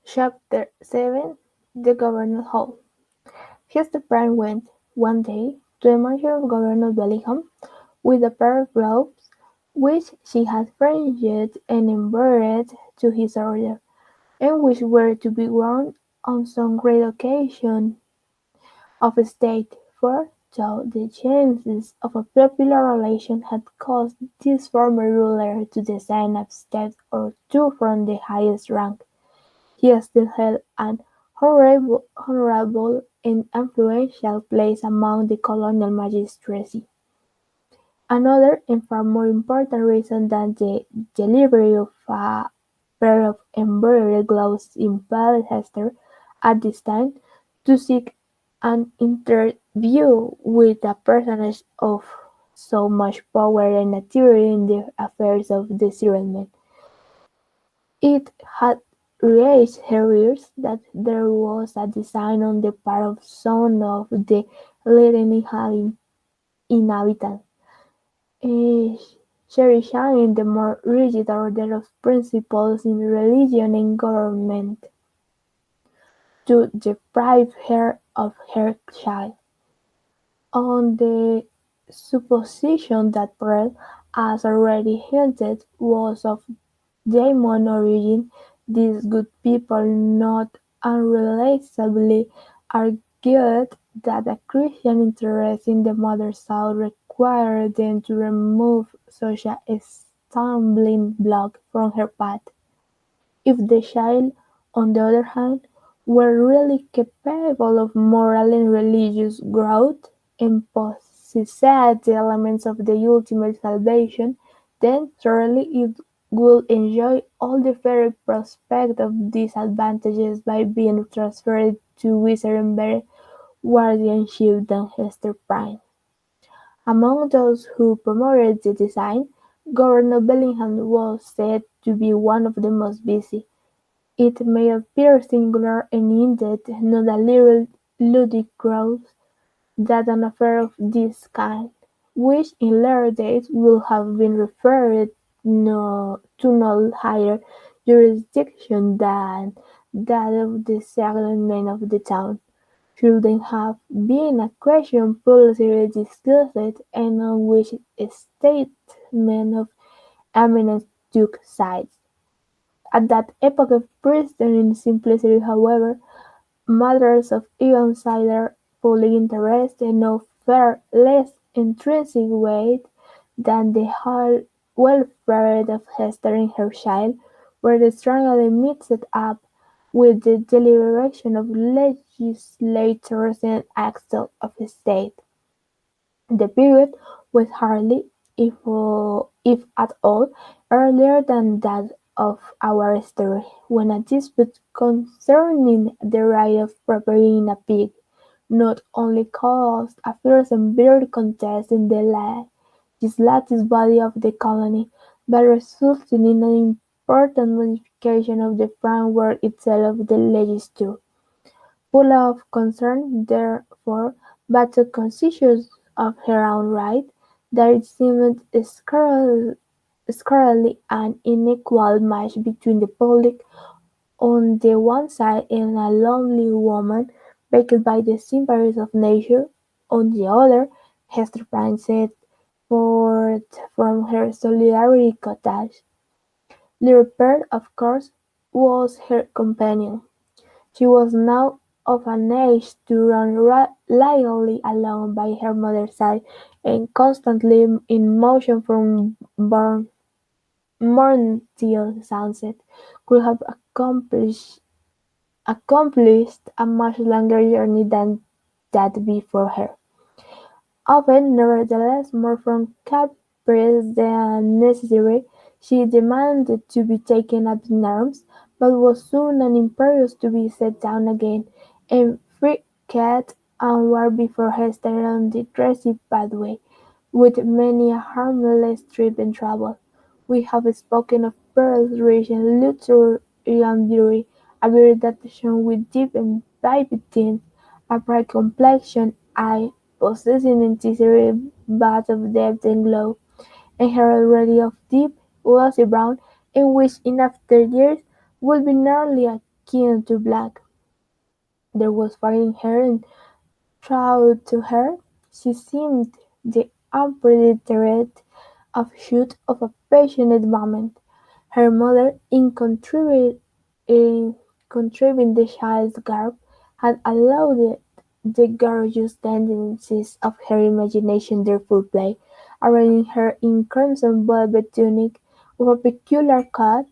Chapter 7 The Governor Hall Hester Prynne went, one day, to the mansion of Governor Bellingham with a pair of gloves which she had fringed and embroidered to his order, and which were to be worn on some great occasion of state, for, though the chances of a popular relation had caused this former ruler to design a step or two from the highest rank, he still held an honorable and influential place among the colonial magistracy. Another and far more important reason than the delivery of a pair of embroidered gloves impelled Hester, at this time, to seek an interview with a personage of so much power and authority in the affairs of the settlement. It had reached her ears that there was a design on the part of some of the leading inhabitants, eh, cherishing the more rigid order of principles in religion and government, to deprive her of her child, on the supposition that Pearl, as already hinted, was of Daemon origin. These good people not unreasonably argued that a Christian interest in the mother's soul required them to remove such a stumbling block from her path. If the child, on the other hand, were really capable of moral and religious growth, and possessed the elements of the ultimate salvation, then surely it would enjoy all the fairer prospect of these advantages by being transferred to wiser and better guardianship than Hester Prynne. Among those who promoted the design, Governor Bellingham was said to be one of the most busy. It may appear singular, and indeed not a little ludicrous, that an affair of this kind, which in later days would have been referred to no higher jurisdiction than that of the settlement of the town, should then have been a question publicly discussed, and on which statesmen of eminence took sides. At that epoch of pristine simplicity, however, matters of even slighter public interest and of far less intrinsic weight than the whole welfare of Hester and her child were strongly mixed up with the deliberation of legislators and acts of state. The period was hardly, if at all, earlier than that of our story, when a dispute concerning the right of property in a pig not only caused a fierce and bitter contest in the legislative body of the colony, but resulted in an important modification of the framework itself of the legislature. Full of concern, therefore, but so conscious of her own right, that it seemed scarcely an unequal match between the public on the one side and a lonely woman backed by the sympathies of nature on the other. Hester Prynne set forth from her solitary cottage. Little Pearl, of course, was her companion. She was now of an age to run lightly along by her mother's side, and constantly in motion from morn till sunset, could have accomplished a much longer journey than that before her. Often, nevertheless, more from caprice than necessity, she demanded to be taken up in arms, but was soon and imperious to be set down again, and frisked onward before Hester on the grassy pathway, with many a harmless trip and trouble. We have spoken of Pearl's rich and luxuriant beauty, a beauty that shone with deep and vivid tints, a bright complexion, eye possessing intensity but of depth and glow, and hair already of deep, glossy brown, and which in after years would be nearly a skin to black. There was fire in her and true to her, she seemed the unprecedented offshoot of a passionate moment. Her mother, in contriving the child's garb, had allowed the gorgeous tendencies of her imagination their full play, arraying her in crimson velvet tunic of a peculiar cut,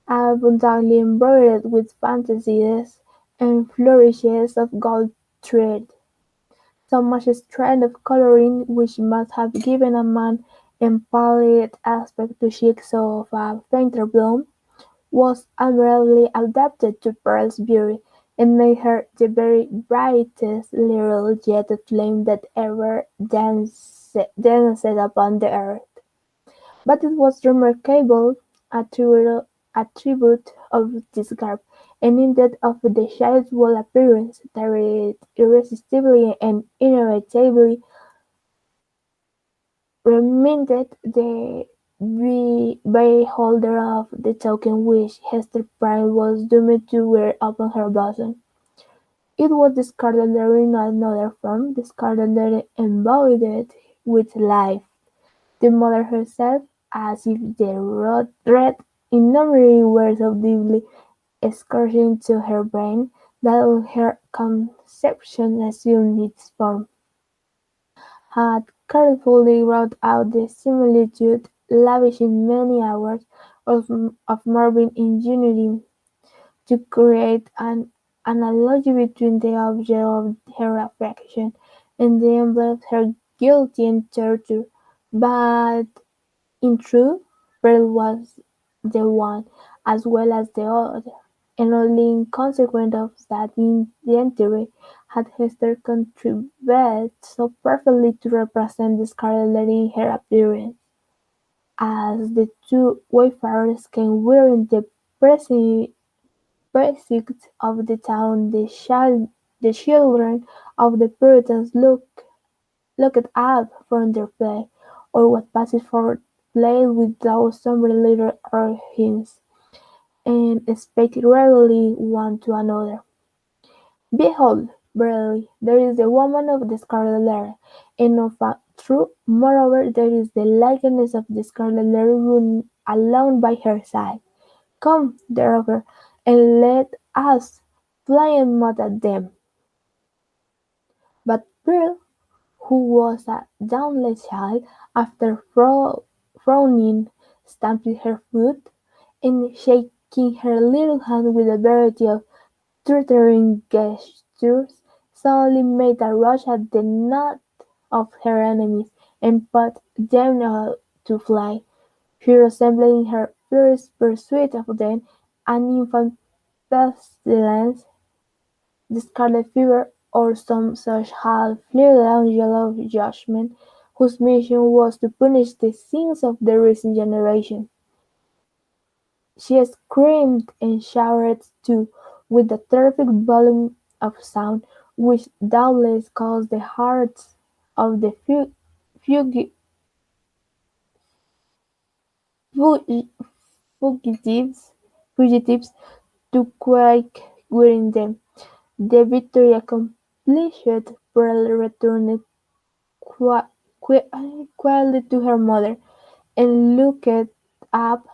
abundantly embroidered with fantasies and flourishes of gold thread. So much strength of coloring which must have given a man empallid aspect to cheeks of a fainter bloom, was admirably adapted to Pearl's beauty, and made her the very brightest little jet of flame that ever danced upon the earth. But it was the remarkable attribute of this garb, and indeed of the child's whole appearance, that it irresistibly and inevitably reminded the beholder of the token which Hester Prynne was doomed to wear upon her bosom. It was the scarlet letter in another form, the scarlet letter embodied with life. The mother herself, as if the red innumerable words of deeply scourging to her brain, that all her conception assumed its form, had carefully wrought out the similitude, lavishing many hours of morbid ingenuity to create an analogy between the object of her affection and the emblem of her guilt and torture. But in truth, Pearl was the one as well as the other, and only in consequence of that identity had Hester contrived so perfectly to represent the Scarlet Lady in her appearance. As the two wayfarers came wearing the precincts of the town, the children of the Puritans looked up from their play, or what passed for play with those sombre little urchins, and spake readily one to another. Behold, verily, there is the woman of the scarlet letter, and of a truth, moreover, there is the likeness of the scarlet letter running alone by her side. Come, therefore, and let us fly and mud at them. But Pearl, who was a dauntless child, after frowning, stamped her foot, and shaking her little hand with a variety of threatening gestures, suddenly made a rush at the knot of her enemies, and put them all to flight. She resembled in her furious pursuit of them an infant pestilence, the scarlet fever, or some such half-fledged angel of judgment, whose mission was to punish the sins of the recent generation. She screamed and shouted too, with a terrific volume of sound, which doubtless caused the hearts of the fugi- fugi- fugitives to quake within them. The victory accomplished, Pearl returned quietly to her mother, and looked up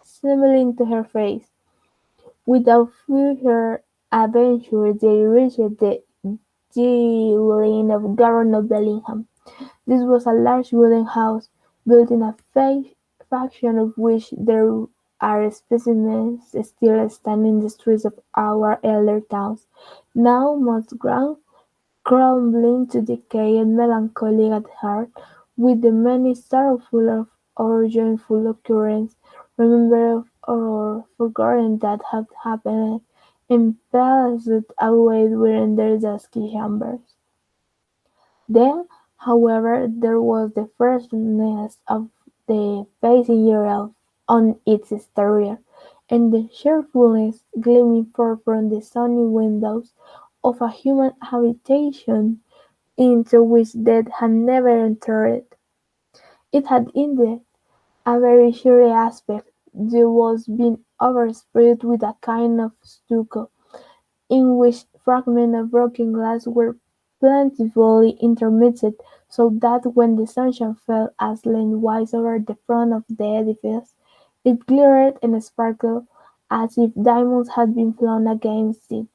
smiling into her face. Without further adventure they reached the dwelling of Governor Bellingham. This was a large wooden house, built in a faction of which there are specimens still standing in the streets of our elder towns, now moss grown, crumbling to decay and melancholy at heart, with the many sorrowful or joyful occurrences, remembered or forgotten, that have happened and passed away within their dusky chambers. Then, however, there was the freshness of the passing year on its exterior, and the cheerfulness gleaming forth from the sunny windows of a human habitation into which death had never entered. It had indeed a very cheery aspect, the walls being overspread with a kind of stucco, in which fragments of broken glass were plentifully intermixed, so that when the sunshine fell aslantwise over the front of the edifice, it glittered and sparkled as if diamonds had been flung against it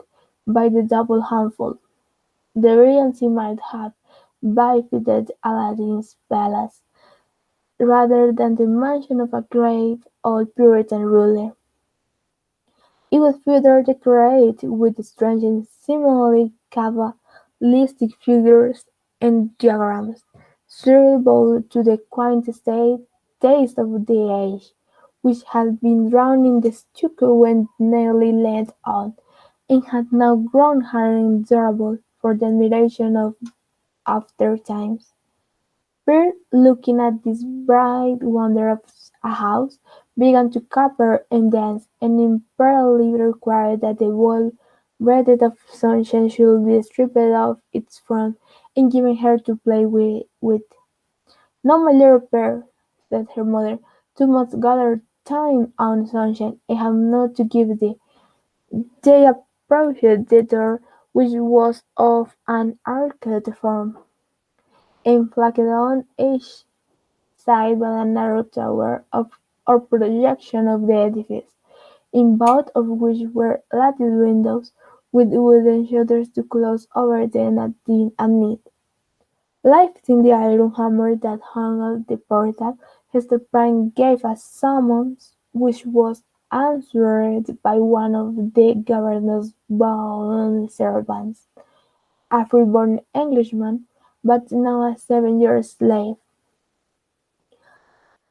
by the double handful. The brilliancy might have befitted Aladdin's palace, rather than the mansion of a great old Puritan ruler. It was further decorated with strange and seemingly cabalistic figures and diagrams, suitable to the quaint taste of the age, which had been drawn in the stucco when nearly laid on, and had now grown hard and durable for the admiration of after times. Pierre, looking at this bright wonder of a house, began to caper and dance, and imperatively required that the whole breadth of sunshine should be stripped off its front and given her to play with. "No, my little Pierre," said her mother, "thou must gather thine own sunshine. I have naught to give thee." They approached the door, which was of an arched form, and flanked on each side by a narrow tower or projection of the edifice, in both of which were latticed windows, with wooden shutters to close over them at night. Lifting the iron hammer that hung at the portal, Hester Prynne gave a summons, which was answered by one of the governor's bold servants, a free-born Englishman, but now a 7 years' slave.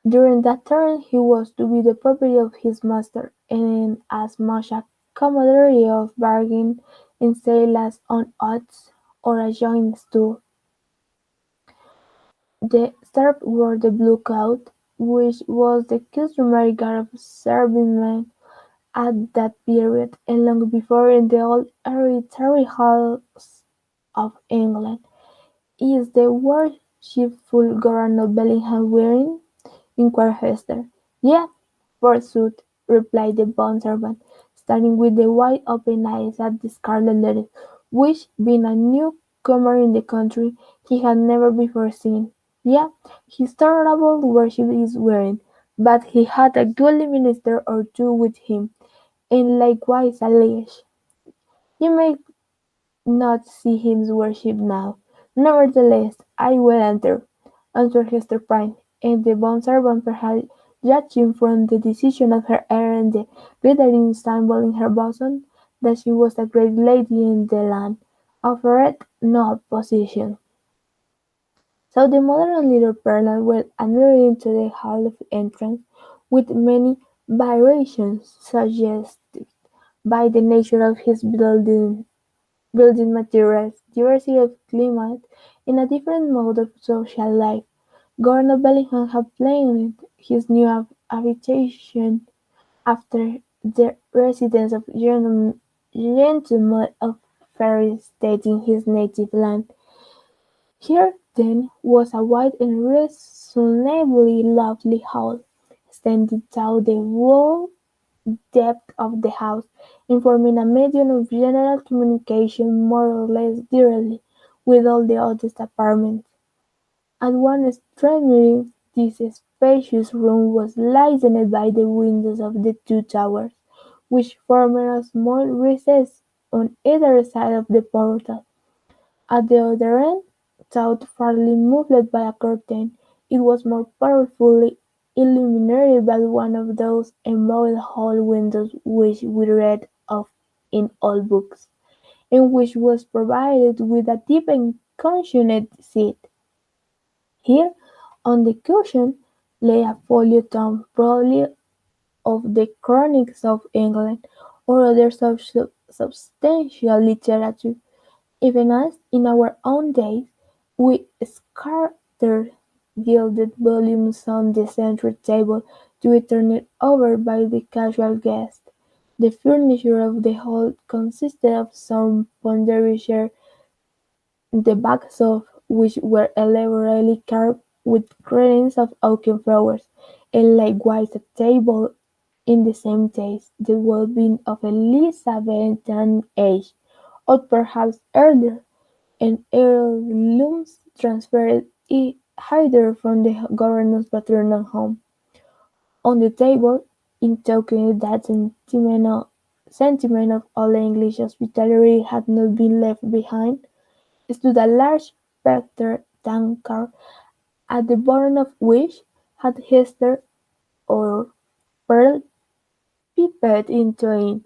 During that term he was to be the property of his master, and as much a commodity of bargain and sale as on oats or a joint stool. The serf wore the blue coat, which was the customary garb of servingmen at that period, and long before in the old hereditary halls of England. "Is the worshipful Governor Bellingham wearing?" inquired Hester. "Yea, forsooth," replied the bondservant, staring with wide-open eyes at the scarlet letter, which, being a newcomer in the country, he had never before seen. "Yea, his tolerable worship is wearing, but he had a goodly minister or two with him, and likewise a liege. You may not see his worship now. Nevertheless, I will enter," answered Hester Prynne, and the bondservant, perhaps judging from the decision of her air and the glittering symbol in her bosom that she was a great lady in the land, offered no opposition. So the mother and little Pearl were admitted into the hall of entrance, with many variations suggested by the nature of his building materials, diversity of climate, and a different mode of social life. Governor Bellingham had planned his new habitation after the residence of gentlemen of fair estate in his native land. Here, then, was a wide and reasonably lovely hall, extending through the whole depth of the house, and forming a medium of general communication more or less directly with all the other apartments. At one extremity this spacious room was lighted by the windows of the two towers, which formed a small recess on either side of the portal. At the other end, though partly muffled by a curtain, it was more powerfully illuminated by one of those embowered hall windows which we read of in old books, and which was provided with a deep and cushioned seat. Here, on the cushion, lay a folio tome, probably of the Chroniques of England, or other such substantial literature. Even as, in our own days, we scatter gilded volumes on the centre table to be turned over by the casual guest, the furniture of the hall consisted of some ponderous chairs, the backs of which were elaborately carved with curtains of oaken flowers, and likewise a table in the same taste, the well-being of Elizabethan age, or perhaps earlier, and heirlooms transferred hither from the governor's paternal home. On the table, in token of that sentiment of old English hospitality had not been left behind, stood a large spectre tankard, at the bottom of which had Hester or Pearl peeped into it.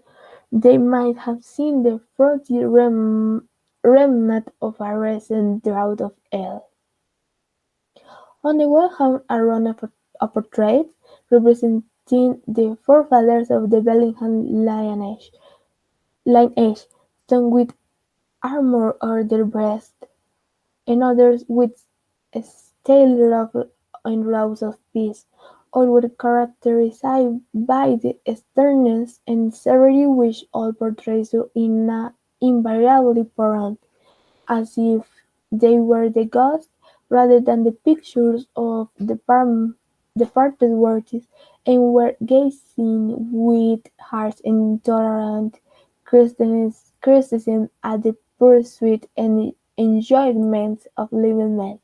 They might have seen the frothy remnant of a recent draught of ale. On the wall hung a run of portraits representing the forefathers of the Bellingham lineage, some with armour on their breasts, and others with stale ruff and rows of peace, all were characterized by the sternness and severity which all portraits so invariably pour on, as if they were the ghosts rather than the pictures of departed worthies, and were gazing with harsh and intolerant criticism at the pursuit and enjoyment of living men.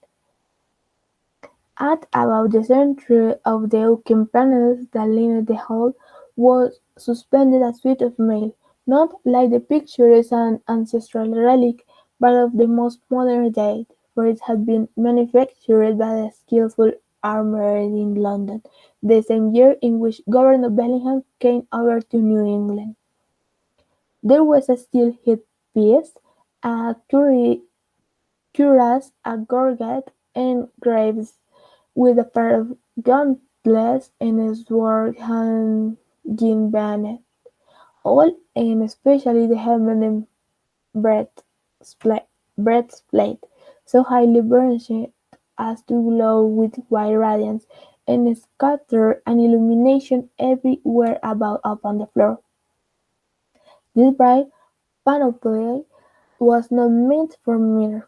At about the centre of the oaken panels that lined the hall was suspended a suit of mail, not, like the pictures, an ancestral relic, but of the most modern date, for it had been manufactured by a skilful armourer in London, the same year in which Governor Bellingham came over to New England. There was a steel head-piece, a cuirass, a gorget, and greaves, with a pair of gauntlets and a sword hanging beneath, all, and especially the helmet and breastplate, so highly burnished as to glow with white radiance, and scatter an illumination everywhere about upon the floor. This bright panoply was not meant for mere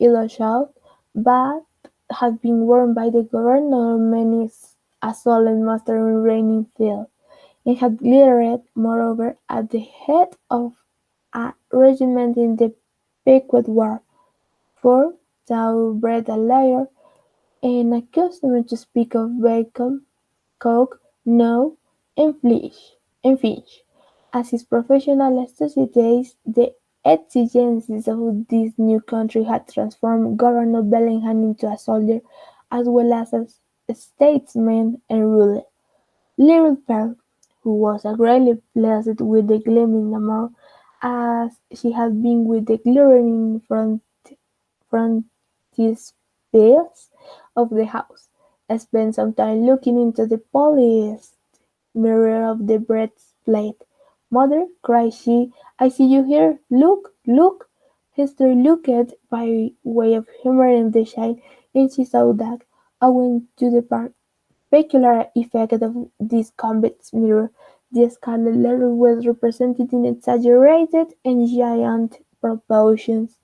illusion, but had been worn by the governor many a solemn master in reigning field, and had glittered, moreover, at the head of a regiment in the Pequot War; for, though bred a liar, and accustomed to speak of bacon, coke, no, and fish, as his professional associates, the exigencies of this new country had transformed Governor Bellingham into a soldier as well as a statesman and ruler. Little Pearl, who was greatly pleased with the gleaming amour, as she had been with the glittering frontispieces of the house, spent some time looking into the polished mirror of the breastplate. "Mother," cried she, "I see you here! Look! Look!" Hester looked by way of humouring the child, and she saw that, owing to the peculiar effect of this convex mirror, the scarlet letter was represented in exaggerated and giant proportions,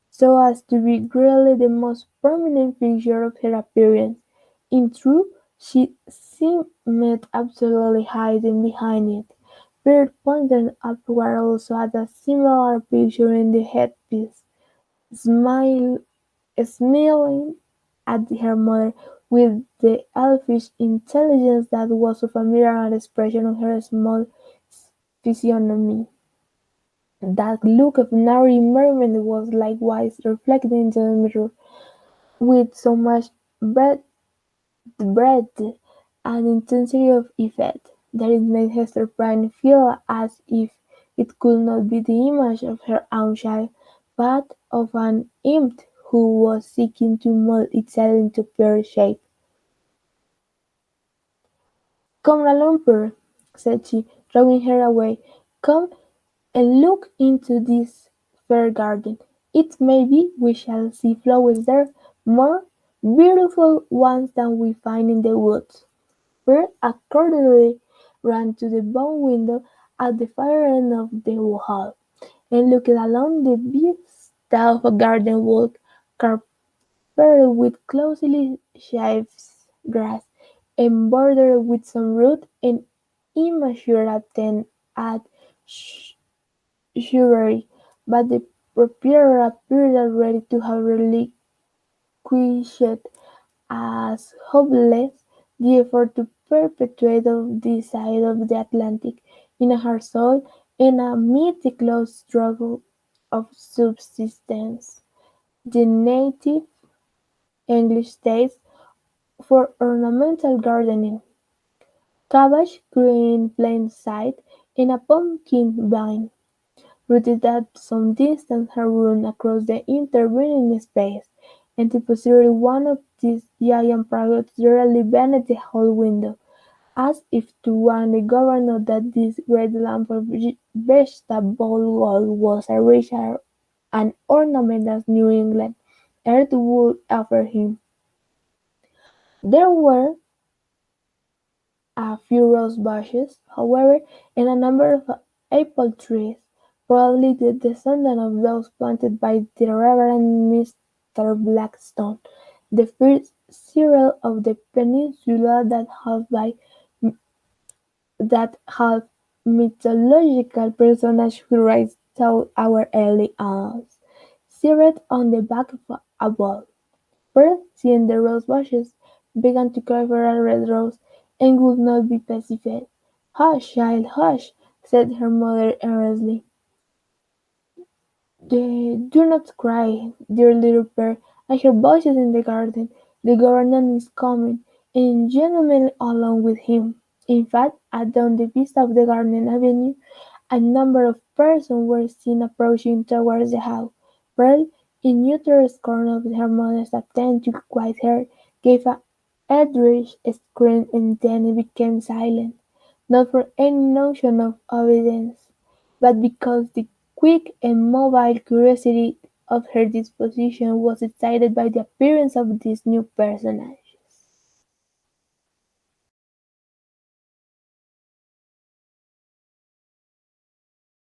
so as to be really the most prominent feature of her appearance. In truth, she seemed absolutely hidden behind it. Bert pointed upward also at a similar picture in the headpiece, smile, smiling at her mother with the elfish intelligence that was so familiar an expression on her small physiognomy. That look of narrow merriment was likewise reflected into the mirror, with so much breadth and intensity of effect, that it made Hester Prynne feel as if it could not be the image of her own child, but of an imp who was seeking to mould itself into pure shape. "Come along, Pearl," said she, drawing her away. "Come and look into this fair garden. It may be we shall see flowers there, more beautiful ones than we find in the woods." Pearl accordingly ran to the bow window at the far end of the hall, and looked along the vista of a garden walk, carpeted with closely shaved grass, embroidered with some rude and immature attempt at chivalry, but the proprietor appeared ready to have relinquished as hopeless the effort to perpetuate on this side of the Atlantic, in her soul, and amid the close struggle of subsistence. The native English taste for ornamental gardening. Cabbage grew in plain sight, and a pumpkin vine, rooted at some distance, had run across the intervening space, and deposited one of these giant privates directly beneath the hall window, as if to warn the governor that this great lump of vegetable gold was as rich an ornament as New England earth would offer him. There were a few rose bushes, however, and a number of apple trees, probably the descendant of those planted by the Reverend Mr. Blackstone, the first Cyril of the peninsula, that half mythological personage who writes through our early annals, seated on the back of a bull. Pearl, seeing the rose bushes, began to cry for a red rose, and would not be pacified. "Hush, child, hush!" said her mother earnestly. "Do not cry, dear little Pearl. I hear voices in the garden. The governor is coming, and gentlemen along with him." In fact, down the vista of the garden avenue, a number of persons were seen approaching towards the house. Pearl, in utter scorn of her mother's attempt to quiet her, gave a eldritch scream, and then became silent, not from any notion of obedience, but because the quick and mobile curiosity of her disposition was excited by the appearance of this new personage.